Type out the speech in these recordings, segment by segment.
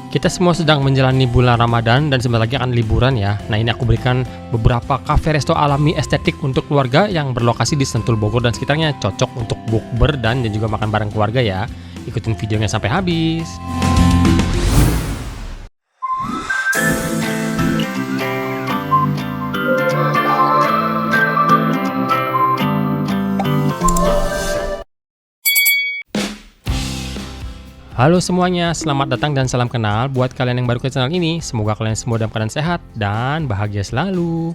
Kita semua sedang menjalani bulan Ramadan dan sebentar lagi akan liburan ya. Nah, ini aku berikan beberapa cafe resto alami estetik untuk keluarga yang berlokasi di Sentul Bogor dan sekitarnya, cocok untuk bukber dan juga makan bareng keluarga ya. Ikutin videonya sampai habis. Halo semuanya, selamat datang dan salam kenal buat kalian yang baru ke channel ini. Semoga kalian semua dalam keadaan sehat dan bahagia selalu.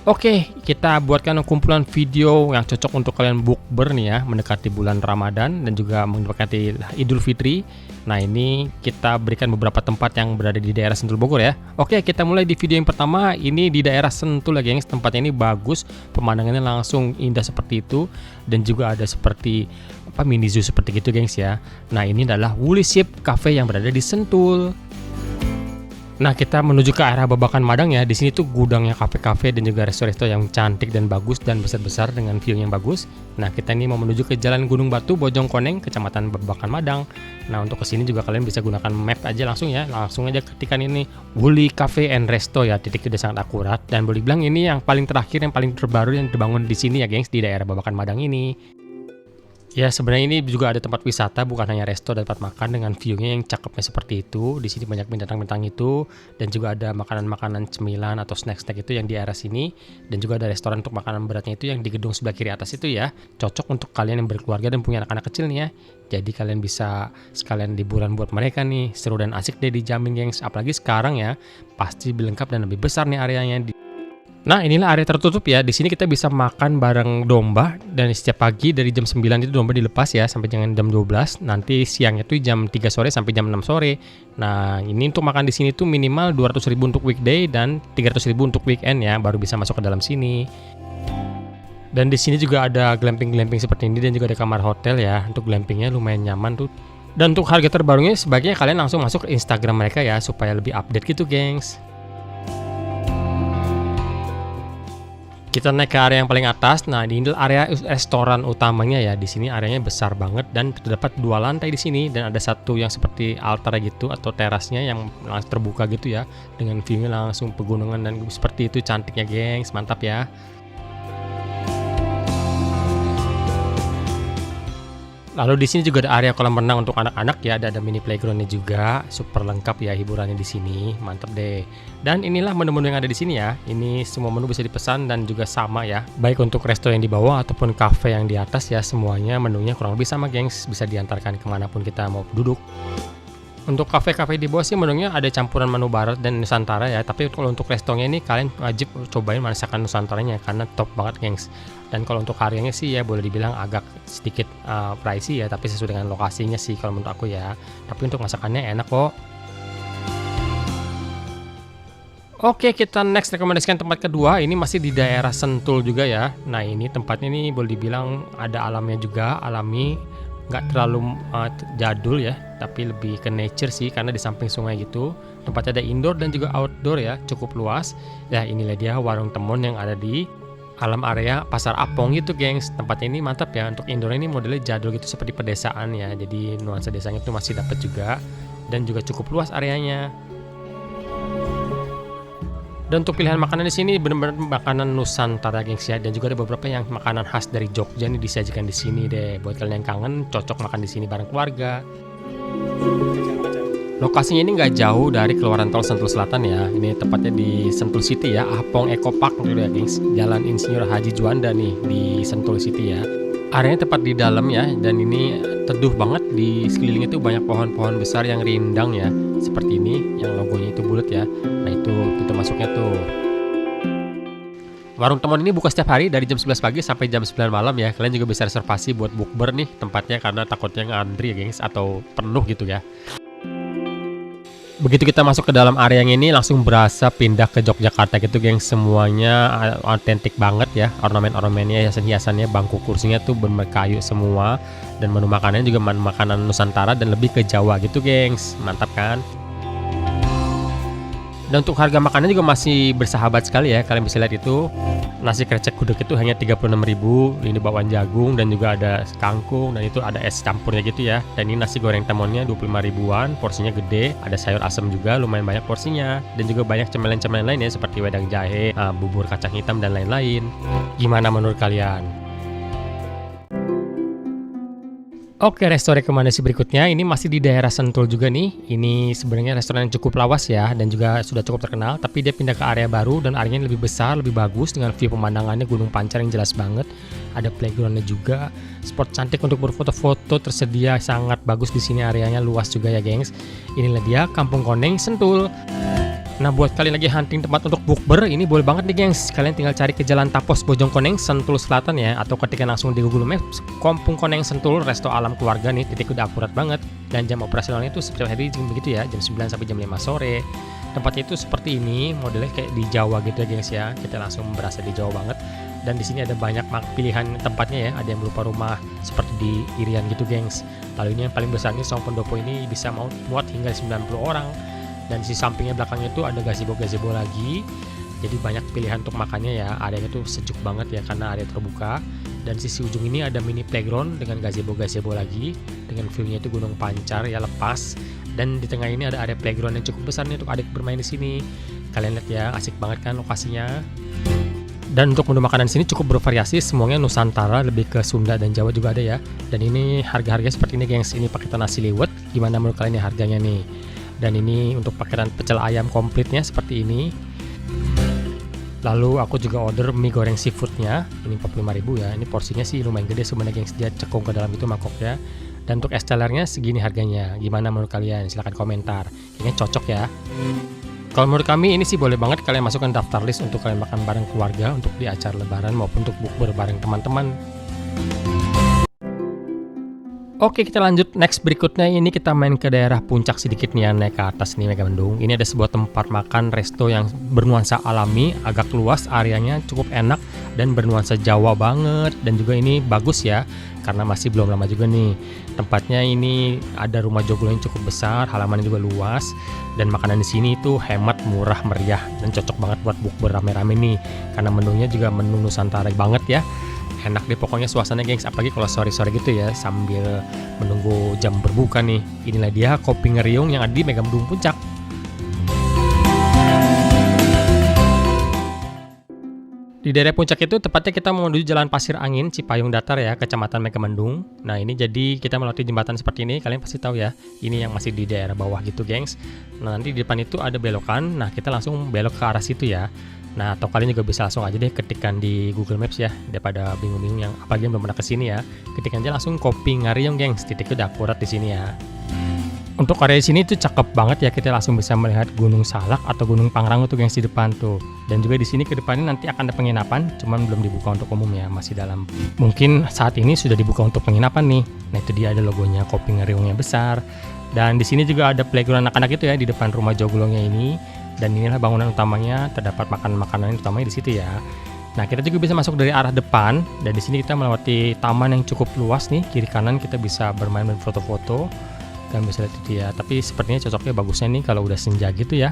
Oke, kita buatkan kumpulan video yang cocok untuk kalian bukber nih ya, mendekati bulan Ramadan dan juga mendekati Idul Fitri. Nah, ini kita berikan beberapa tempat yang berada di daerah Sentul Bogor ya. Oke, kita mulai di video yang pertama. Ini di daerah Sentul ya gengs. Tempatnya ini bagus, pemandangannya langsung indah seperti itu, dan juga ada seperti mini zoo seperti gitu gengs ya. Nah, ini adalah Woolly Sheep Cafe yang berada di Sentul. Nah, kita menuju ke arah Babakan Madang ya. Di sini tuh gudangnya kafe-kafe dan juga resto-resto yang cantik dan bagus dan besar-besar dengan view yang bagus. Nah, kita ini mau menuju ke Jalan Gunung Batu, Bojongkoneng, Kecamatan Babakan Madang. Nah, untuk kesini juga kalian bisa gunakan map aja langsung ya. Langsung aja ketikkan ini Woolly Cafe and Resto ya. Titiknya udah sangat akurat dan boleh bilang ini yang paling terakhir, yang paling terbaru yang dibangun di sini ya, gengs, di daerah Babakan Madang ini. Ya, sebenarnya ini juga ada tempat wisata, bukan hanya resto dan tempat makan dengan view-nya yang cakepnya seperti itu. Di sini banyak bintang-bintang itu, dan juga ada makanan-makanan cemilan atau snack-snack itu yang di area sini, dan juga ada restoran untuk makanan beratnya itu yang di gedung sebelah kiri atas itu ya. Cocok untuk kalian yang berkeluarga dan punya anak-anak kecil nih ya. Jadi kalian bisa sekalian liburan buat mereka nih, seru dan asik deh dijamin gengs. Apalagi sekarang ya, pasti lebih lengkap dan lebih besar nih areanya. Nah, inilah area tertutup ya. Di sini kita bisa makan bareng domba, dan setiap pagi dari jam 9 itu domba dilepas ya sampai jam 12. Nanti siangnya itu jam 3 sore sampai jam 6 sore. Nah, ini untuk makan di sini tuh minimal 200.000 untuk weekday dan 300.000 untuk weekend ya, baru bisa masuk ke dalam sini. Dan di sini juga ada glamping-glamping seperti ini dan juga ada kamar hotel ya. Untuk glampingnya lumayan nyaman tuh. Dan untuk harga terbarunya sebaiknya kalian langsung masuk ke Instagram mereka ya supaya lebih update gitu, gengs. Kita naik ke area yang paling atas. Nah, ini area restoran utamanya ya. Di sini areanya besar banget dan terdapat 2 lantai di sini, dan ada satu yang seperti altar gitu atau terasnya yang langsung terbuka gitu ya, dengan view-nya langsung pegunungan dan seperti itu cantiknya, gengs. Mantap ya. Lalu di sini juga ada area kolam renang untuk anak-anak ya, ada mini playgroundnya juga, super lengkap ya hiburannya di sini, mantap deh. Dan inilah menu-menu yang ada di sini ya. Ini semua menu bisa dipesan dan juga sama ya, baik untuk resto yang di bawah ataupun cafe yang di atas ya, semuanya menunya kurang lebih sama, gengs. Bisa diantarkan kemanapun kita mau duduk. Untuk cafe-cafe di bawah sih menunya ada campuran menu barat dan nusantara ya. Tapi kalau untuk restonya ini kalian wajib cobain masakan nusantaranya karena top banget, gengs. Dan kalau untuk harganya sih ya boleh dibilang agak sedikit pricey ya, tapi sesuai dengan lokasinya sih kalau menurut aku ya. Tapi untuk masakannya enak kok. Oke, kita next rekomendasikan tempat kedua. Ini masih di daerah Sentul juga ya. Nah, ini tempatnya ini boleh dibilang ada alamnya juga, alami, nggak terlalu jadul ya, tapi lebih ke nature sih karena di samping sungai gitu. Tempatnya ada indoor dan juga outdoor ya, cukup luas. Ya, inilah dia warung temon yang ada di alam area Pasar Apong gitu, gengs. Tempatnya ini mantap ya. Untuk indoor ini modelnya jadul gitu seperti pedesaan ya. Jadi nuansa desanya itu masih dapat juga, dan juga cukup luas areanya. Dan untuk pilihan makanan di sini benar-benar makanan Nusantara, gengs ya, dan juga ada beberapa yang makanan khas dari Jogja nih disajikan di sini deh. Buat kalian yang kangen, cocok makan di sini bareng keluarga. Lokasinya ini nggak jauh dari keluaran tol Sentul Selatan ya. Ini tepatnya di Sentul City ya, Apong Eco Park gitu ya, gengs. Jalan Insinyur Haji Juanda nih di Sentul City ya. Areanya tepat di dalam ya, dan ini teduh banget. Di sekelilingnya itu banyak pohon-pohon besar yang rindang ya, seperti ini, yang logonya itu bulat ya. Nah, itu pintu masuknya tuh. Warung temon ini buka setiap hari dari jam 11 pagi sampai jam 9 malam ya. Kalian juga bisa reservasi buat bukber nih tempatnya, karena takutnya ngantri ya, gengs, atau penuh gitu ya. Begitu kita masuk ke dalam area yang ini, langsung berasa pindah ke Yogyakarta gitu, gengs. Semuanya autentik banget ya, ornamen-ornamennya, hiasan-hiasannya, bangku kursinya tuh bener kayu semua, dan menu makanannya juga makanan Nusantara dan lebih ke Jawa gitu, gengs. Mantap kan? Dan untuk harga makannya juga masih bersahabat sekali ya. Kalian bisa lihat itu nasi krecek gudeg itu hanya 36.000. Ini bakwan jagung dan juga ada kangkung dan itu ada es campurnya gitu ya. Dan ini nasi goreng temonnya 25 ribuan, porsinya gede. Ada sayur asam juga lumayan banyak porsinya. Dan juga banyak cemilan-cemilan lain ya seperti wedang jahe, bubur kacang hitam dan lain-lain. Gimana menurut kalian? Oke, restoran rekomendasi berikutnya ini masih di daerah Sentul juga nih. Ini sebenarnya restoran yang cukup lawas ya dan juga sudah cukup terkenal, tapi dia pindah ke area baru dan areanya lebih besar, lebih bagus dengan view pemandangannya Gunung Pancar yang jelas banget. Ada playgroundnya juga, spot cantik untuk berfoto-foto tersedia sangat bagus di sini, areanya luas juga ya, gengs. Inilah dia Kampung Koneng Sentul. Nah, buat kalian lagi hunting tempat untuk bukber, ini boleh banget nih gengs. Kalian tinggal cari ke Jalan Tapos Bojongkoneng Sentul Selatan ya, atau ketika langsung di Google Maps Kampung Koneng Sentul Resto Alam Keluarga nih, titik udah akurat banget. Dan jam operasionalnya itu setiap hari jam begitu ya, jam 9 sampai jam 5 sore. Tempatnya itu seperti ini, modelnya kayak di Jawa gitu ya gengs ya. Kita langsung berasa di Jawa banget. Dan di sini ada banyak pilihan tempatnya ya, ada yang berupa rumah seperti di Irian gitu gengs. Lalu ini yang paling besar nih, Song Pendopo ini bisa muat hingga 90 orang. Dan di sampingnya belakangnya itu ada gazebo lagi. Jadi banyak pilihan untuk makannya ya. Areanya tuh sejuk banget ya karena area terbuka. Dan sisi ujung ini ada mini playground dengan gazebo lagi. Dengan view-nya itu Gunung Pancar ya, lepas. Dan di tengah ini ada area playground yang cukup besar nih untuk adik bermain di sini. Kalian lihat ya, asik banget kan lokasinya. Dan untuk menu makanan di sini cukup bervariasi, semuanya Nusantara, lebih ke Sunda dan Jawa juga ada ya. Dan ini harga-harga seperti ini gengs. Ini paketan nasi liwet. Gimana menurut kalian nih harganya nih? Dan ini untuk paketan pecel ayam komplitnya seperti ini. Lalu aku juga order mie goreng seafoodnya, ini 45.000 ya. Ini porsinya sih lumayan gede sebenarnya gengs, dia cekung ke dalam itu mangkoknya. Dan untuk es telernya segini harganya. Gimana menurut kalian? Silahkan komentar. Kayaknya cocok ya. Kalau menurut kami ini sih boleh banget kalian masukkan daftar list untuk kalian makan bareng keluarga untuk di acara lebaran maupun untuk bukber bareng teman-teman. Oke, kita lanjut next berikutnya. Ini kita main ke daerah puncak sedikit nih ya, naik ke atas nih Megamendung. Ini ada sebuah tempat makan resto yang bernuansa alami, agak luas, areanya cukup enak dan bernuansa Jawa banget. Dan juga ini bagus ya karena masih belum lama juga nih. Tempatnya ini ada rumah joglo yang cukup besar, halamannya juga luas, dan makanan di sini itu hemat, murah, meriah dan cocok banget buat bukber rame-rame nih. Karena menunya juga menu Nusantara banget ya. Enak deh pokoknya suasananya gengs, apalagi kalau sore-sore gitu ya sambil menunggu jam berbuka nih. Inilah dia Kopi Ngeriung yang ada di Megamendung Puncak. Di daerah puncak itu tepatnya kita mau menuju Jalan Pasir Angin Cipayung Datar ya, Kecamatan Megamendung. Nah ini jadi kita melewati jembatan seperti ini, kalian pasti tahu ya, ini yang masih di daerah bawah gitu gengs. Nah nanti di depan itu ada belokan, nah kita langsung belok ke arah situ ya. Nah atau kalian juga bisa langsung aja deh ketikkan di Google Maps ya, daripada bingung-bingung yang apalagi yang belum pernah kesini ya. Ketikkan aja langsung Kopi Ngeriung gengs, titiknya udah akurat di sini ya. Untuk area di sini tuh cakep banget ya, kita langsung bisa melihat Gunung Salak atau Gunung Pangrango tuh gengs di depan tuh. Dan juga di sini ke depannya nanti akan ada penginapan, cuman belum dibuka untuk umum ya, masih dalam. Mungkin saat ini sudah dibuka untuk penginapan nih. Nah itu dia ada logonya Kopi Ngeriungnya besar. Dan di sini juga ada playground anak-anak itu ya di depan rumah joglongnya ini. Dan inilah bangunan utamanya, terdapat makanan-makanan utamanya di situ ya. Nah kita juga bisa masuk dari arah depan. Dan di sini kita melewati taman yang cukup luas nih, kiri kanan kita bisa bermain dan foto-foto. Dan bisa lihat itu ya, tapi sepertinya cocoknya bagusnya nih kalau udah senja gitu ya.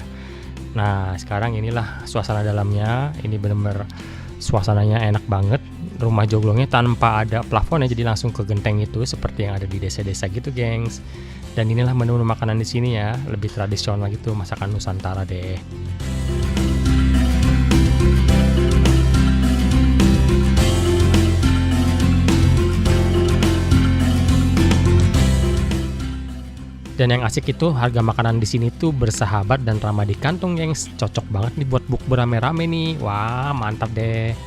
Nah sekarang inilah suasana dalamnya, ini bener-bener suasananya enak banget. Rumah joglongnya tanpa ada plafon ya, jadi langsung ke genteng itu seperti yang ada di desa-desa gitu gengs. Dan inilah menu makanan di sini ya, lebih tradisional gitu, masakan Nusantara deh. Dan yang asik itu harga makanan di sini tuh bersahabat dan ramah di kantong gengs. Cocok banget nih buat bukber rame-rame nih. Wah, mantap deh.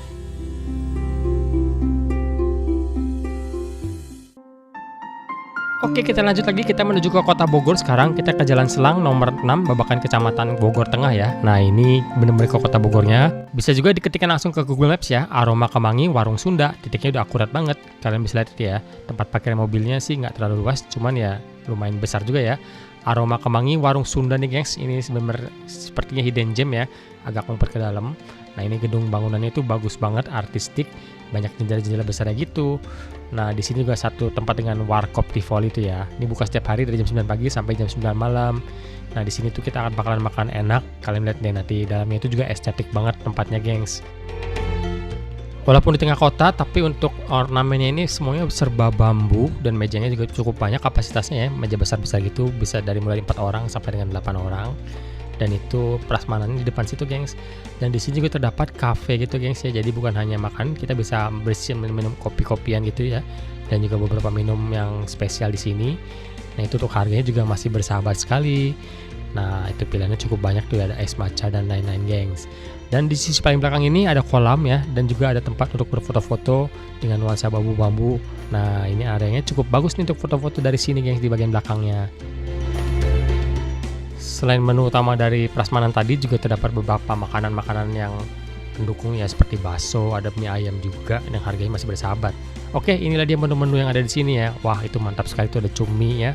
Oke, kita lanjut lagi, kita menuju ke Kota Bogor sekarang. Kita ke Jalan Selang nomor 6, Babakan Kecamatan Bogor Tengah ya. Nah, ini bener-bener ke Kota Bogornya. Bisa juga diketikkan langsung ke Google Maps ya. Aroma Kemangi Warung Sunda. Titiknya udah akurat banget. Kalian bisa lihat itu ya. Tempat parkir mobilnya sih nggak terlalu luas, cuman ya lumayan besar juga ya. Aroma Kemangi Warung Sunda nih gengs. Ini bener sepertinya hidden gem ya. Agak ngumpet ke dalam. Nah, ini gedung bangunannya itu bagus banget, artistik. banyak jendela-jendela besarnya gitu. Nah, di sini juga satu tempat dengan warkop Tivoli itu ya. Ini buka setiap hari dari jam 9 pagi sampai jam 9 malam. Nah, di sini tuh kita akan bakalan makan enak. Kalian lihat deh nanti dalamnya itu juga estetik banget tempatnya, gengs. Walaupun di tengah kota, tapi untuk ornamennya ini semuanya serba bambu dan mejanya juga cukup banyak kapasitasnya ya. Meja besar-besar gitu, bisa dari mulai 4 orang sampai dengan 8 orang. Dan itu prasmanannya di depan situ, gengs. Dan di sini juga terdapat cafe gitu, gengs ya. Jadi bukan hanya makan, kita bisa bersihin minum kopi-kopian gitu ya. Dan juga beberapa minum yang spesial di sini. Nah, itu untuk harganya juga masih bersahabat sekali. Nah, itu pilihannya cukup banyak tuh, ada es matcha dan lain-lain, gengs. Dan di sisi paling belakang ini ada kolam ya, dan juga ada tempat untuk berfoto-foto dengan nuansa bambu-bambu. Nah, ini areanya cukup bagus nih untuk foto-foto dari sini, gengs, di bagian belakangnya. Selain menu utama dari prasmanan tadi, juga terdapat beberapa makanan-makanan yang pendukung ya, seperti bakso, ada mie ayam juga, yang harganya masih bersahabat. Oke, inilah dia menu-menu yang ada di sini ya. Wah, itu mantap sekali tuh, ada cumi ya.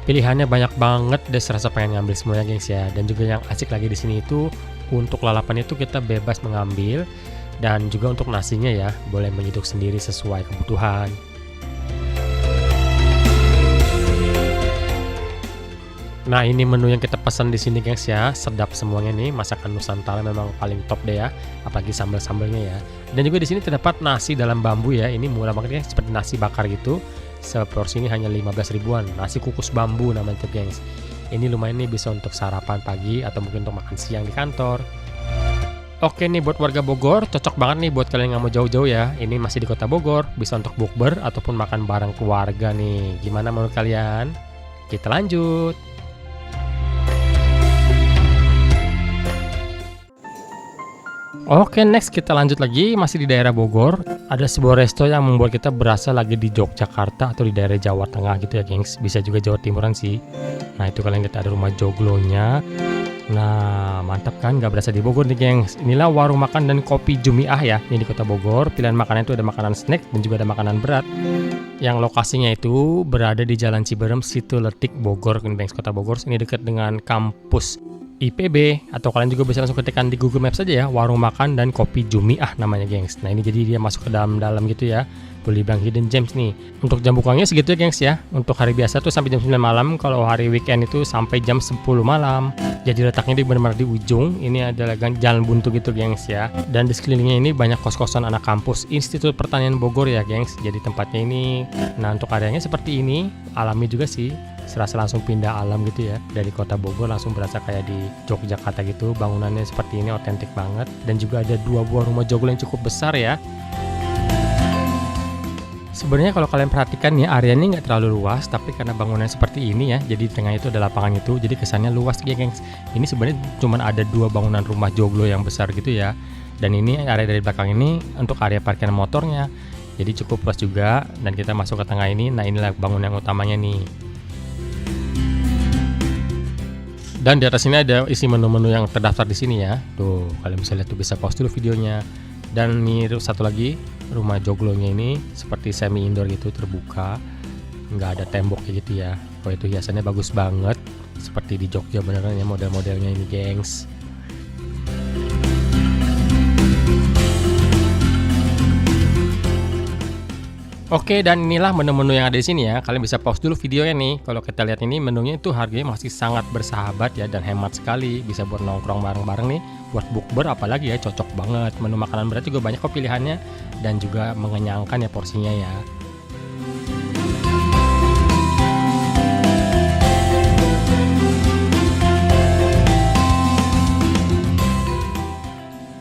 Pilihannya banyak banget, dan serasa pengen ngambil semuanya, gengs ya. Dan juga yang asik lagi di sini itu untuk lalapan itu kita bebas mengambil, dan juga untuk nasinya ya boleh menyeduk sendiri sesuai kebutuhan. Nah, ini menu yang kita pesan di sini, gengs ya. Sedap semuanya nih, masakan Nusantara memang paling top deh ya, apalagi sambal-sambalnya ya. Dan juga di sini terdapat nasi dalam bambu ya. Ini murah banget ya, seperti nasi bakar gitu. Seporsi ini hanya 15 ribuan, nasi kukus bambu namanya tuh, gengs. Ini lumayan nih, bisa untuk sarapan pagi atau mungkin untuk makan siang di kantor. Oke nih, buat warga Bogor, cocok banget nih buat kalian yang nggak mau jauh-jauh ya. Ini masih di kota Bogor, bisa untuk bukber ataupun makan bareng keluarga nih. Gimana menurut kalian? Kita lanjut. Oke, next kita lanjut lagi, masih di daerah Bogor. Ada sebuah resto yang membuat kita berasa lagi di Yogyakarta atau di daerah Jawa Tengah gitu ya, gengs. Bisa juga Jawa Timuran sih. Nah, itu kalian lihat ada rumah joglonya. Nah, mantap kan, gak berasa di Bogor nih, gengs. Inilah warung makan dan kopi Jumiah ya, ini di kota Bogor. Pilihan makanan itu ada makanan snack dan juga ada makanan berat. Yang lokasinya itu berada di Jalan Ciberem, Situletik, Bogor, gengs, kota Bogor. Ini dekat dengan kampus IPB, atau kalian juga bisa langsung ketikkan di Google Maps saja ya, warung makan dan kopi Jumiah namanya, gengs. Nah, ini jadi dia masuk ke dalam gitu ya. Boleh bilang hidden gems nih. Untuk jam bukanya segitu ya, gengs ya. Untuk hari biasa tuh sampai jam 9 malam, kalau hari weekend itu sampai jam 10 malam. Jadi letaknya di benar-benar di ujung. Ini adalah jalan buntu gitu, gengs ya. Dan di sekelilingnya ini banyak kos-kosan anak kampus Institut Pertanian Bogor ya, gengs. Jadi tempatnya ini, nah untuk areanya seperti ini, alami juga sih. Serasa langsung pindah alam gitu ya, dari kota Bogor langsung berasa kayak di Yogyakarta gitu. Bangunannya seperti ini, otentik banget. Dan juga ada 2 buah rumah joglo yang cukup besar ya. Sebenarnya kalau kalian perhatikan ya, areanya nggak terlalu luas, tapi karena bangunan seperti ini ya, jadi di tengah itu ada lapangan itu, jadi kesannya luas ya, gengs. Ini sebenarnya cuma ada 2 bangunan rumah joglo yang besar gitu ya. Dan ini area dari belakang ini untuk area parkiran motornya, jadi cukup luas juga. Dan kita masuk ke tengah ini, nah inilah bangunan utamanya nih. Dan di atas ini ada isi menu-menu yang terdaftar di sini ya. Tuh, kalian bisa lihat tuh, bisa pause dulu videonya. Dan ini satu lagi, rumah joglonya ini seperti semi indoor gitu, terbuka. Nggak ada tembok kayak gitu ya. Oh, itu hiasannya bagus banget. Seperti di Jogja beneran ya, model-modelnya ini, gengs. Oke, dan inilah menu-menu yang ada di sini ya. Kalian bisa pause dulu videonya nih. Kalau kita lihat ini menunya itu harganya masih sangat bersahabat ya, dan hemat sekali. Bisa buat nongkrong bareng-bareng nih, buat bukber apalagi ya, cocok banget. Menu makanan berat juga banyak kok pilihannya, dan juga mengenyangkan ya porsinya ya.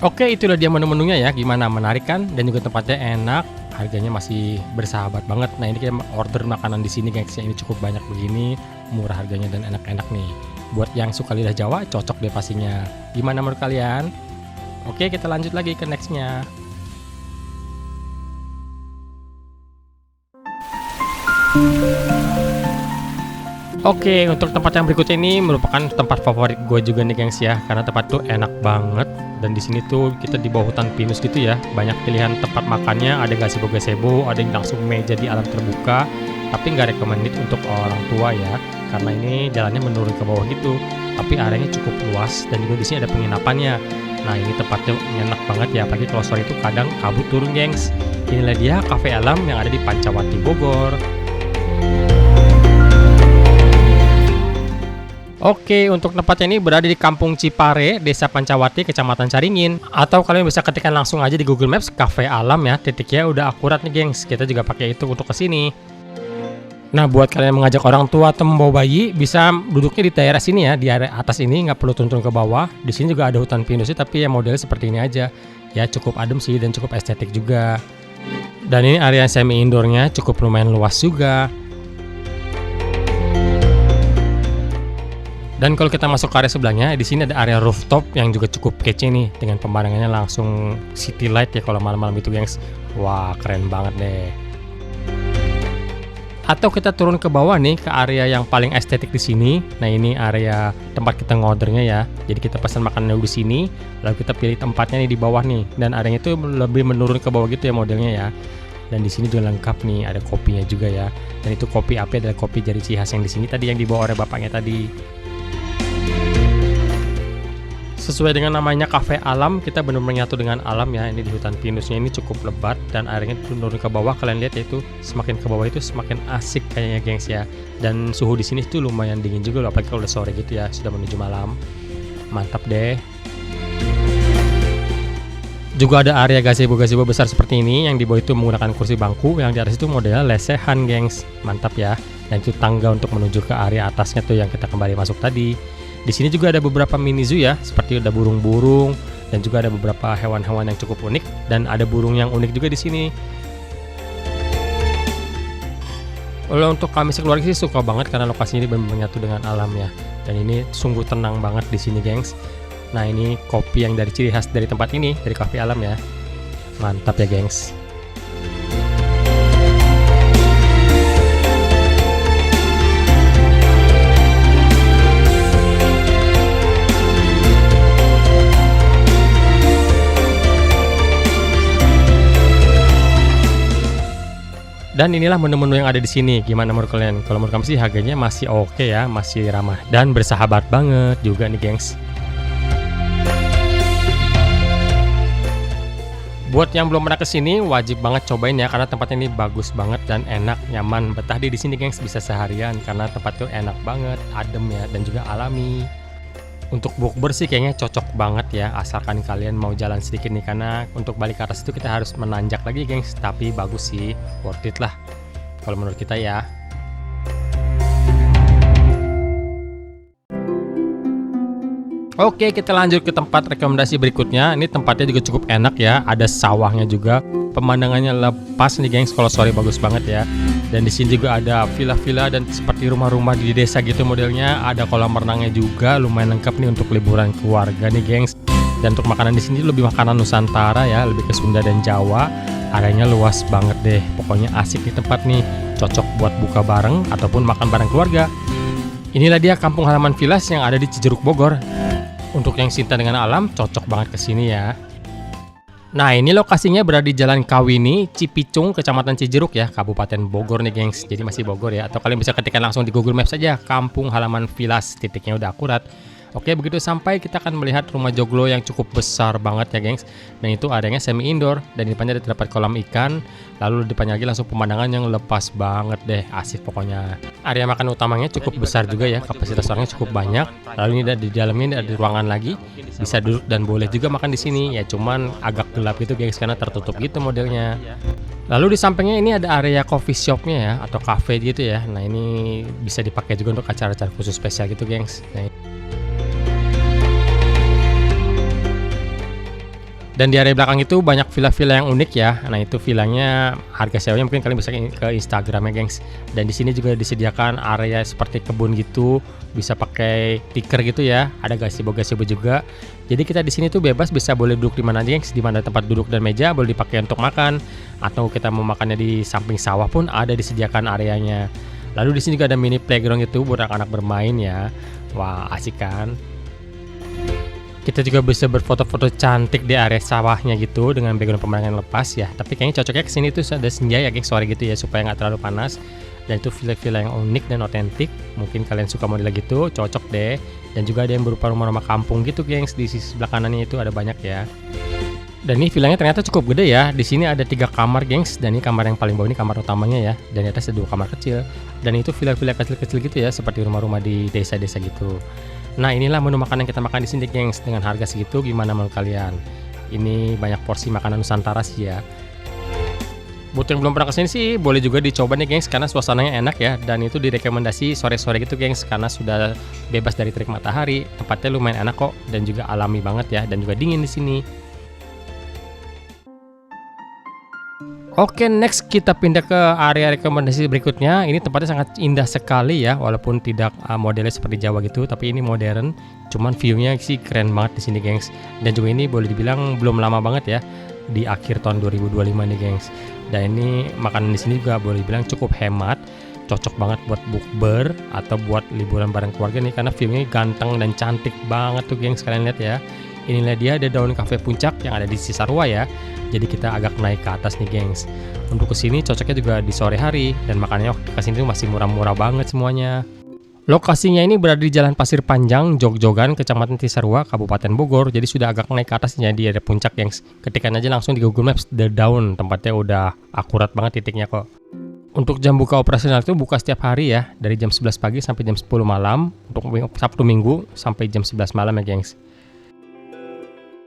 Oke, itulah dia menu-menunya ya. Gimana, menarik kan? Dan juga tempatnya enak, harganya masih bersahabat banget. Nah, ini kita order makanan di sini, guys. Ini cukup banyak begini, murah harganya dan enak-enak nih. Buat yang suka lidah Jawa, cocok deh pastinya. Gimana menurut kalian? Oke, kita lanjut lagi ke nextnya. Oke, untuk tempat yang berikutnya ini merupakan tempat favorit gue juga nih, gengs ya, karena tempat tuh enak banget. Dan di sini tuh kita di bawah hutan pinus gitu ya, banyak pilihan tempat makannya, ada gazebo-gazebo, ada yang langsung meja di alam terbuka, tapi nggak recommended untuk orang tua ya, karena ini jalannya menurun ke bawah gitu. Tapi areanya cukup luas dan juga di sini ada penginapannya. Nah, ini tempatnya enak banget ya, apalagi kalau sore itu kadang kabut turun, gengs. Inilah dia Cafe Alam yang ada di Pancawati, Bogor. Oke, untuk tempatnya ini berada di Kampung Cipare, Desa Pancawati, Kecamatan Caringin. Atau kalian bisa ketikkan langsung aja di Google Maps Cafe Alam ya, titiknya udah akurat nih gengs. Kita juga pakai itu untuk kesini. Nah, buat kalian yang mengajak orang tua atau membawa bayi, bisa duduknya di daerah sini ya, di area atas ini, nggak perlu turun ke bawah. Di sini juga ada hutan pinus sih, tapi ya modelnya seperti ini aja. Ya cukup adem sih dan cukup estetik juga. Dan ini area semi indoornya cukup lumayan luas juga. Dan kalau kita masuk ke area sebelahnya, di sini ada area rooftop yang juga cukup kece nih, dengan pemandangannya langsung city light ya kalau malam-malam itu, gengs. Wah, keren banget deh. Atau kita turun ke bawah nih ke area yang paling estetik di sini. Nah, ini area tempat kita ngordernya ya. Jadi kita pesan makanan di sini, lalu kita pilih tempatnya nih di bawah nih. Dan areanya itu lebih menurun ke bawah gitu ya modelnya ya. Dan di sini juga lengkap nih, ada kopinya juga ya. Dan itu kopi AP adalah kopi dari ciri khas yang di sini tadi yang dibawa oleh bapaknya tadi. Sesuai dengan namanya Cafe Alam, kita benar-benar nyatu dengan alam ya. Ini di hutan pinusnya ini cukup lebat dan airnya turun ke bawah. Kalian lihat ya, itu semakin ke bawah itu semakin asik kayaknya, gengs ya. Dan suhu di sini tuh lumayan dingin juga loh, apalagi kalau udah sore gitu ya, sudah menuju malam. Mantap deh. Juga ada area gazebo-gazebo besar seperti ini, yang di bawah itu menggunakan kursi bangku, yang di atas itu modelnya lesehan, gengs. Mantap ya. Dan itu tangga untuk menuju ke area atasnya tuh yang kita kembali masuk tadi. Di sini juga ada beberapa mini zoo ya, seperti ada burung-burung dan juga ada beberapa hewan-hewan yang cukup unik, dan ada burung yang unik juga di sini. Kalau untuk kami sekeluarga sih suka banget karena lokasi ini benar-benar menyatu dengan alam ya. Dan ini sungguh tenang banget di sini, gengs. Nah, ini kopi yang dari ciri khas dari tempat ini, dari Cafe Alam ya. Mantap ya, gengs. Dan inilah menu-menu yang ada di sini. Gimana menurut kalian? Kalau menurut kami sih harganya masih oke ya, masih ramah dan bersahabat banget juga nih, gengs. Buat yang belum pernah kesini, wajib banget cobain ya, karena tempatnya ini bagus banget dan enak, nyaman. Betah di sini, gengs, bisa seharian karena tempat itu enak banget, adem ya, dan juga alami. Untuk bukber sih kayaknya cocok banget ya, asalkan kalian mau jalan sedikit nih, karena untuk balik ke atas itu kita harus menanjak lagi, gengs. Tapi bagus sih, worth it lah kalau menurut kita ya. Oke, kita lanjut ke tempat rekomendasi berikutnya. Ini tempatnya juga cukup enak ya, ada sawahnya juga, pemandangannya lepas nih, gengs. Kalau sore bagus banget ya. Dan di sini juga ada villa-villa dan seperti rumah-rumah di desa gitu modelnya. Ada kolam renangnya juga, lumayan lengkap nih untuk liburan keluarga nih, gengs. Dan untuk makanan di sini lebih makanan Nusantara ya, lebih ke Sunda dan Jawa. Areanya luas banget deh. Pokoknya asik di tempat nih, cocok buat buka bareng ataupun makan bareng keluarga. Inilah dia kampung halaman Villas yang ada di Cijeruk, Bogor. Untuk yang cinta dengan alam, cocok banget kesini ya. Nah, ini lokasinya berada di Jalan Kawini, Cipicung, Kecamatan Cijeruk ya, Kabupaten Bogor nih, gengs. Jadi masih Bogor ya. Atau kalian bisa ketikkan langsung di Google Maps saja, kampung halaman Villas, titiknya udah akurat. Oke, begitu sampai kita akan melihat rumah joglo yang cukup besar banget ya, gengs. Dan itu areanya semi indoor, dan di depannya terdapat kolam ikan. Lalu di depannya lagi langsung pemandangan yang lepas banget deh, asik pokoknya. Area makan utamanya cukup besar juga ya, kapasitas orangnya cukup banyak. Lalu ini di dalamnya ini ada ruangan lagi, bisa duduk dan boleh juga makan di sini. Ya cuman agak gelap gitu, gengs, karena tertutup gitu modelnya. Lalu di sampingnya ini ada area coffee shopnya ya, atau cafe gitu ya. Nah, ini bisa dipakai juga untuk acara-acara khusus spesial gitu, gengs. Nah, dan di area belakang itu banyak villa-villa yang unik ya. Nah, itu villanya harga sewanya mungkin kalian bisa ke Instagramnya, gengs. Dan di sini juga disediakan area seperti kebun gitu, bisa pakai tikar gitu ya. Ada gazebo juga. Jadi kita di sini tuh bebas, bisa boleh duduk di mana aja, gengs. Di mana tempat duduk dan meja boleh dipakai untuk makan, atau kita mau makannya di samping sawah pun ada disediakan areanya. Lalu di sini juga ada mini playground gitu buat anak-anak bermain ya. Wah, asik kan? Kita juga bisa berfoto-foto cantik di area sawahnya gitu dengan background pemandangan lepas ya. Tapi kayaknya cocoknya kesini tuh ada senja ya, gengs, sore gitu ya, supaya nggak terlalu panas. dan itu villa-villa yang unik dan otentik. Mungkin kalian suka model gitu, cocok deh. Dan juga ada yang berupa rumah-rumah kampung gitu gengs, di sisi sebelah kanannya itu ada banyak ya. Dan ini villanya ternyata cukup gede ya. Di sini ada 3 kamar gengs, dan ini kamar yang paling bawah ini kamar utamanya ya. Dan di atas ada 2 kamar kecil. Dan itu villa-villa kecil-kecil gitu ya, seperti rumah-rumah di desa-desa gitu. Nah, inilah menu makanan yang kita makan di sini gengs. Dengan harga segitu gimana menurut kalian? Ini banyak porsi makanan Nusantara sih ya. Buat yang belum pernah kesini sih, boleh juga dicoba nih gengs, karena suasananya enak ya. Dan itu direkomendasi sore-sore gitu gengs, karena sudah bebas dari terik matahari. Tempatnya lumayan enak kok, dan juga alami banget ya, dan juga dingin di sini. Oke, next kita pindah ke area rekomendasi berikutnya. Ini tempatnya sangat indah sekali ya, walaupun tidak modelnya seperti Jawa gitu, tapi ini modern. Cuman view-nya sih keren banget di sini gengs. Dan juga ini boleh dibilang belum lama banget ya, di akhir tahun 2025 nih gengs. Dan ini makanan di sini juga boleh dibilang cukup hemat, cocok banget buat bukber atau buat liburan bareng keluarga nih, karena view-nya ganteng dan cantik banget tuh gengs, kalian lihat ya. Inilah dia, ada daun cafe puncak yang ada di Cisarua ya. Jadi kita agak naik ke atas nih gengs. Untuk kesini cocoknya juga di sore hari, dan makanannya kesini tuh masih murah-murah banget semuanya. Lokasinya ini berada di Jalan Pasir Panjang, Jogjogan, Kecamatan Cisarua, Kabupaten Bogor. Jadi sudah agak naik ke atasnya, di ada puncak gengs. Ketikkan aja langsung di Google Maps The Daun, tempatnya udah akurat banget titiknya kok. Untuk jam buka operasional itu buka setiap hari ya, dari jam 11 pagi sampai jam 10 malam. Untuk Sabtu Minggu sampai jam 11 malam ya gengs.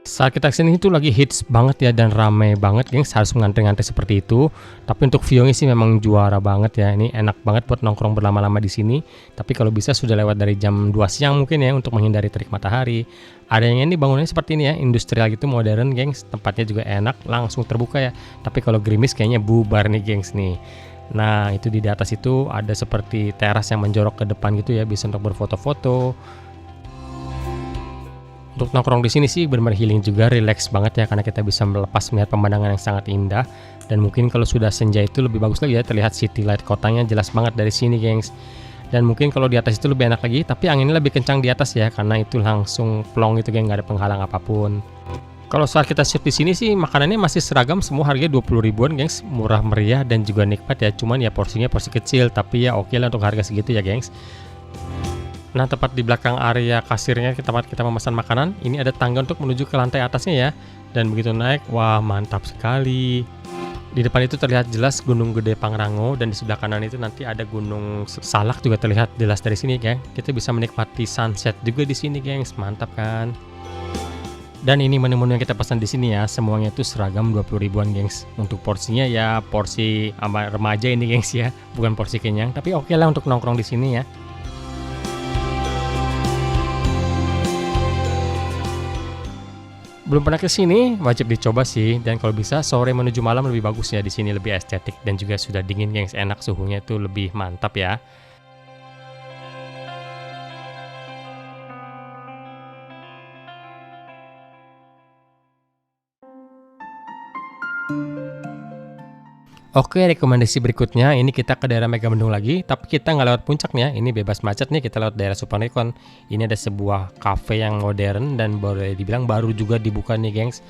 Saat kita kesini itu lagi hits banget ya, dan ramai banget gengs, harus ngantri-ngantri seperti itu. Tapi untuk view-nya sih memang juara banget ya. Ini enak banget buat nongkrong berlama-lama di sini. Tapi kalau bisa sudah lewat dari jam 2 siang mungkin ya, untuk menghindari terik matahari. Ada yang ini bangunannya seperti ini ya, industrial gitu, modern gengs. Tempatnya juga enak, langsung terbuka ya. Tapi kalau gerimis kayaknya bubar nih gengs nih. Nah, itu di atas itu ada seperti teras yang menjorok ke depan gitu ya, bisa untuk berfoto-foto. Untuk nongkrong di sini sih benar-benar healing juga, relax banget ya, karena kita bisa melepas melihat pemandangan yang sangat indah. Dan mungkin kalau sudah senja itu lebih bagus lagi ya, terlihat city light kotanya jelas banget dari sini gengs. Dan mungkin kalau di atas itu lebih enak lagi, tapi anginnya lebih kencang di atas ya, karena itu langsung plong gitu geng, nggak ada penghalang apapun. Kalau saat kita shoot di sini sih makanannya masih seragam, semua harganya 20 ribuan gengs, murah meriah dan juga nikmat ya. Cuman ya porsinya porsi kecil, tapi ya oke lah untuk harga segitu ya gengs. Nah, tepat di belakang area kasirnya tempat kita memesan makanan, ini ada tangga untuk menuju ke lantai atasnya ya. Dan begitu naik, wah mantap sekali. Di depan itu terlihat jelas Gunung Gede Pangrango, dan di sebelah kanan itu nanti ada Gunung Salak juga terlihat jelas dari sini, geng. Kita bisa menikmati sunset juga di sini, gengs. Mantap kan? Dan ini menu-menu yang kita pesan di sini ya, semuanya itu seragam 20 ribuan, gengs. Untuk porsinya ya porsi sama remaja ini, gengs ya, bukan porsi kenyang, tapi oke lah untuk nongkrong di sini ya. Belum pernah ke sini, wajib dicoba sih. Dan kalau bisa sore menuju malam lebih bagus ya, di sini lebih estetik dan juga sudah dingin, gengs, enak, suhunya itu lebih mantap ya. Oke, rekomendasi berikutnya ini kita ke daerah Megamendung lagi, tapi kita nggak lewat puncaknya, ini bebas macet nih, kita lewat daerah Suparekon. Ini ada sebuah cafe yang modern dan boleh dibilang baru juga dibuka nih, gengs,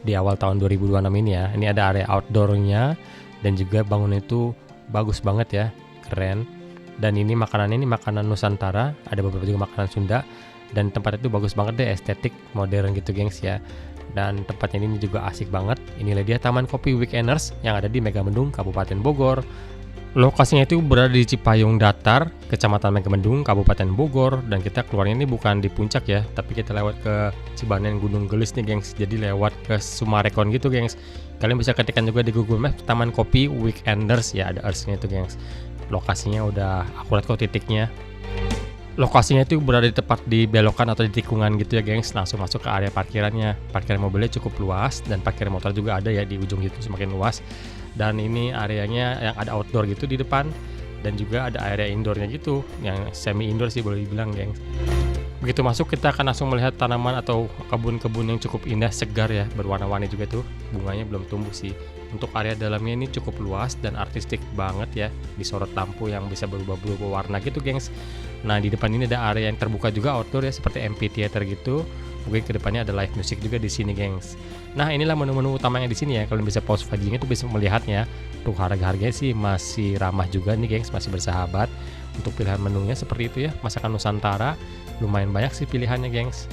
di awal tahun 2026 ini ya. Ini ada area outdoornya dan juga bangunan itu bagus banget ya, keren. Dan ini makanannya ini makanan Nusantara, ada beberapa juga makanan Sunda, dan tempat itu bagus banget deh, estetik, modern gitu, gengs ya. Dan tempatnya ini juga asik banget. Inilah dia Taman Kopi Weekenders yang ada di Megamendung, Kabupaten Bogor. Lokasinya itu berada di Cipayung Datar, Kecamatan Megamendung, Kabupaten Bogor. Dan kita keluarnya ini bukan di puncak ya, tapi kita lewat ke Cibanen Gunung Gelis nih, gengs. Jadi lewat ke Sumarekon gitu, gengs. Kalian bisa ketikkan juga di Google Maps Taman Kopi Weekenders ya, ada earth-nya itu, gengs. Lokasinya udah akurat kok titiknya. Lokasinya itu berada di tepat di belokan atau di tikungan gitu ya, gengs. Langsung masuk ke area parkirannya. Parkiran mobilnya cukup luas dan parkiran motor juga ada ya di ujung itu, semakin luas. Dan ini areanya yang ada outdoor gitu di depan, dan juga ada area indoornya gitu, yang semi indoor sih boleh dibilang, gengs. Begitu masuk kita akan langsung melihat tanaman atau kebun-kebun yang cukup indah, segar ya, berwarna-warni juga tuh. Bunganya belum tumbuh sih. Untuk area dalamnya ini cukup luas dan artistik banget ya, disorot lampu yang bisa berubah-ubah warna gitu, gengs. Nah, di depan ini ada area yang terbuka juga outdoor ya, seperti amphitheater gitu. Mungkin kedepannya ada live music juga di sini, gengs. Nah, inilah menu-menu utamanya di sini ya. Kalian bisa pause videonya tuh bisa melihatnya. Untuk harga-harganya sih masih ramah juga nih, gengs, masih bersahabat. Untuk pilihan menunya seperti itu ya, masakan Nusantara. Lumayan banyak sih pilihannya, gengs.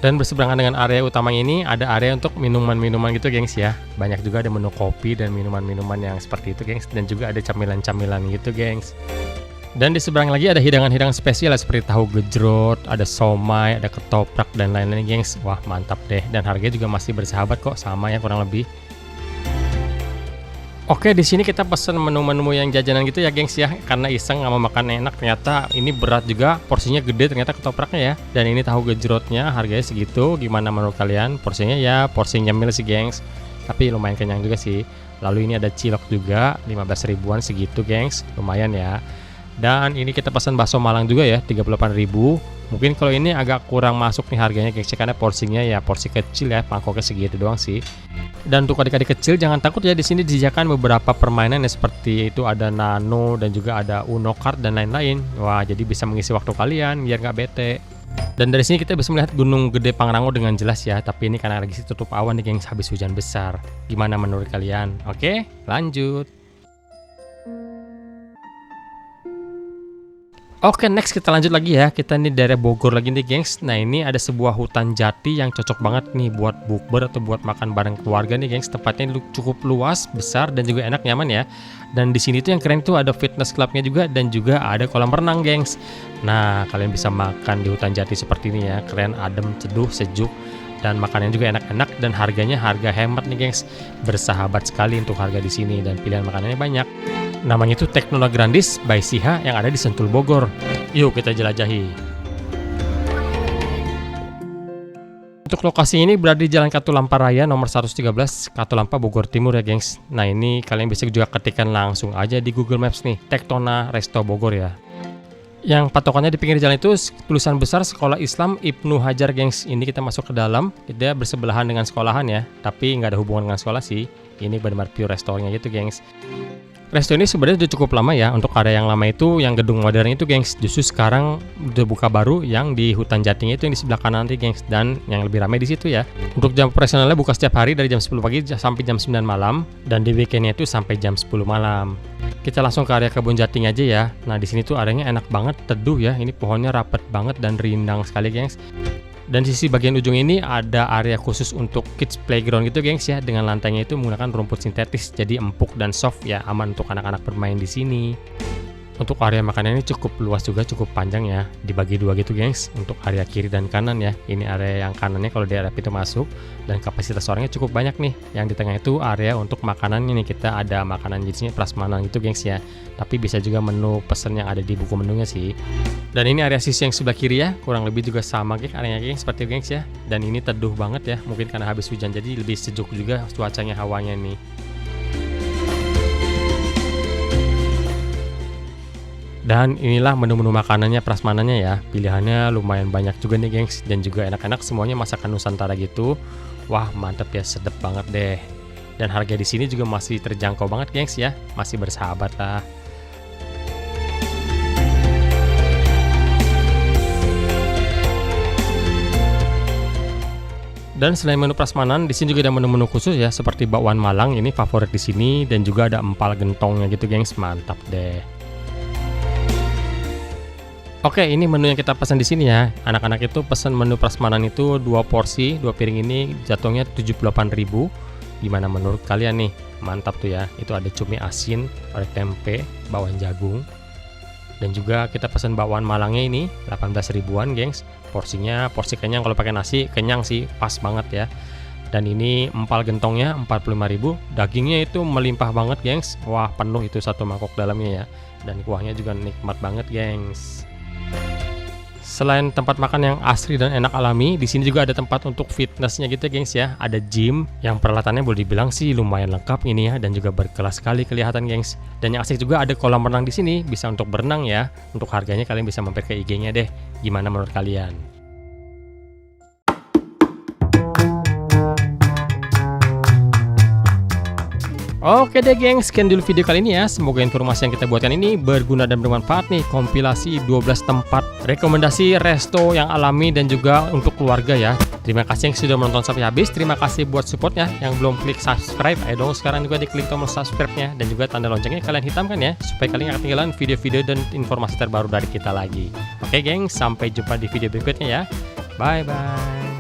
Dan berseberangan dengan area utama ini ada area untuk minuman-minuman gitu, gengs ya. Banyak juga ada menu kopi dan minuman-minuman yang seperti itu, gengs. Dan juga ada camilan-camilan gitu, gengs. Dan di seberang lagi ada hidangan-hidangan spesial seperti tahu gejrot, ada somai, ada ketoprak dan lain-lain, gengs. Wah, mantap deh. Dan harganya juga masih bersahabat kok, sama ya kurang lebih. Oke, di sini kita pesen menu-menu yang jajanan gitu ya, gengs ya. Karena iseng nggak mau makan enak, ternyata ini berat juga, porsinya gede ternyata ketopraknya ya. Dan ini tahu gejrotnya harganya segitu. Gimana menurut kalian? Porsinya ya porsi nyemil sih, gengs. Tapi lumayan kenyang juga sih. Lalu ini ada cilok juga, 15 ribuan segitu, gengs. Lumayan ya. Dan ini kita pesan bakso Malang juga ya, 38.000. Mungkin kalau ini agak kurang masuk nih harganya, gengs, karena porsinya ya porsi kecil ya, mangkoknya segitu doang sih. Dan untuk adik-adik kecil jangan takut ya, di sini disediakan beberapa permainan ya, seperti itu ada Nano dan juga ada Uno Kart dan lain-lain. Wah, jadi bisa mengisi waktu kalian biar nggak bete. Dan dari sini kita bisa melihat Gunung Gede Pangrango dengan jelas ya, tapi ini karena lagi tutup awan nih, gengs, habis hujan besar. Gimana menurut kalian? Oke, lanjut. Oke, next kita lanjut lagi ya. Kita ini daerah Bogor lagi nih, gengs. Nah, ini ada sebuah hutan jati yang cocok banget nih buat bukber atau buat makan bareng keluarga nih, gengs. Tempatnya cukup luas, besar dan juga enak, nyaman ya. Dan di sini tuh yang keren tuh ada fitness clubnya juga dan juga ada kolam renang, gengs. Nah, kalian bisa makan di hutan jati seperti ini ya. Keren, adem, teduh, sejuk. Dan makanannya juga enak-enak dan harganya harga hemat nih, gengs. Bersahabat sekali untuk harga di sini dan pilihan makanannya banyak. Namanya itu Teknona Grandis by Siha yang ada di Sentul, Bogor. Yuk kita jelajahi. Untuk lokasi ini berada di Jalan Katulampa Raya nomor 113 Katulampa, Bogor Timur ya, gengs. Nah, ini kalian bisa juga ketikkan langsung aja di Google Maps nih, Teknona Resto Bogor ya. Yang patokannya di pinggir jalan itu tulisan besar Sekolah Islam Ibnu Hajar, gengs. Ini kita masuk ke dalam, dia bersebelahan dengan sekolahan ya, tapi nggak ada hubungan dengan sekolah sih. Ini benar-benar pure restorannya gitu, gengs. Resto ini sebenarnya udah cukup lama ya. Untuk area yang lama itu, yang gedung modern itu, gengs. Justru sekarang udah buka baru yang di hutan jatinya itu yang di sebelah kanan nanti, gengs. Dan yang lebih ramai di situ ya. Untuk jam operasionalnya buka setiap hari dari jam 10 pagi sampai jam 9 malam. Dan di weekendnya itu sampai jam 10 malam. Kita langsung ke area kebun jating aja ya. Nah, di sini tuh areanya enak banget, teduh ya. Ini pohonnya rapet banget dan rindang sekali, gengs. Dan di sisi bagian ujung ini ada area khusus untuk kids playground gitu, gengs ya, dengan lantainya itu menggunakan rumput sintetis, jadi empuk dan soft ya, aman untuk anak-anak bermain di sini. Untuk area makanan ini cukup luas juga, cukup panjang ya, dibagi dua gitu, gengs. Untuk area kiri dan kanan ya. Ini area yang kanannya kalau di area pintu masuk dan kapasitas orangnya cukup banyak nih. Yang di tengah itu area untuk makanannya nih, kita ada makanan jenisnya prasmanan gitu, gengs ya. Tapi bisa juga menu pesen yang ada di buku menunya sih. Dan ini area sisi yang sebelah kiri ya, kurang lebih juga sama gengs areanya, gengs, seperti itu, gengs ya. Dan ini teduh banget ya, mungkin karena habis hujan jadi lebih sejuk juga cuacanya, hawanya nih. Dan inilah menu-menu makanannya, prasmanannya ya. Pilihannya lumayan banyak juga nih, gengs. Dan juga enak-enak, semuanya masakan Nusantara gitu. Wah, mantep ya, sedep banget deh. Dan harga di sini juga masih terjangkau banget, gengs ya. Masih bersahabat lah. Dan selain menu prasmanan, di sini juga ada menu-menu khusus ya, seperti bakwan Malang, ini favorit di sini. Dan juga ada empal gentongnya gitu, gengs. Mantap deh. Oke, ini menu yang kita pesan di sini ya. Anak-anak itu pesan menu prasmanan itu 2 porsi, 2 piring ini jatuhnya 78.000. Gimana menurut kalian nih? Mantap tuh ya. Itu ada cumi asin, ada tempe, bawang jagung. Dan juga kita pesan bakwan Malangnya ini 18 ribuan, gengs. Porsinya porsi kenyang, kalau pakai nasi kenyang sih, pas banget ya. Dan ini empal gentongnya 45.000. Dagingnya itu melimpah banget, gengs. Wah, penuh itu satu mangkok dalamnya ya. Dan kuahnya juga nikmat banget, gengs. Selain tempat makan yang asri dan enak alami, di sini juga ada tempat untuk fitnessnya gitu, gengs ya. Ada gym yang peralatannya boleh dibilang sih lumayan lengkap ini ya, dan juga berkelas sekali kelihatan, gengs. Dan yang asik juga ada kolam renang di sini, bisa untuk berenang ya. Untuk harganya kalian bisa mampir ke IG-nya deh. Gimana menurut kalian? Oke deh, gengs, sekian dulu video kali ini ya. Semoga informasi yang kita buatkan ini berguna dan bermanfaat nih. Kompilasi 12 tempat rekomendasi resto yang alami dan juga untuk keluarga ya. Terima kasih yang sudah menonton sampai habis. Terima kasih buat supportnya. Yang belum klik subscribe, ayo dong sekarang juga diklik tombol subscribe-nya. Dan juga tanda loncengnya kalian hitamkan ya, supaya kalian gak ketinggalan video-video dan informasi terbaru dari kita lagi. Oke geng, sampai jumpa di video berikutnya ya. Bye-bye.